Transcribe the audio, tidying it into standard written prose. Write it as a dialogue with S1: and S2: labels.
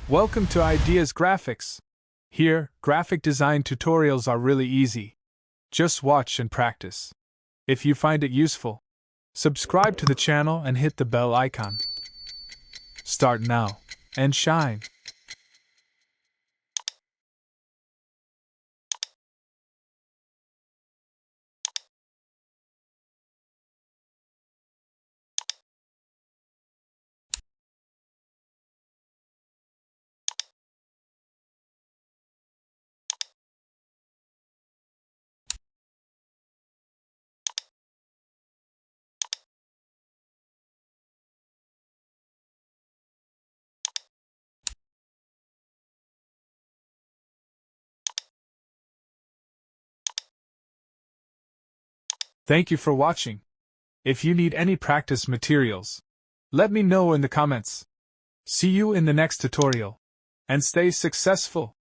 S1: Welcome to Ideas Graphics. Here, graphic design tutorials are really easy. Just watch and practice. If you find it useful, subscribe to the channel and hit the bell icon. Start now and shine. Thank you for watching. If you need any practice materials, let me know in the comments. See you in the next tutorial. And stay successful.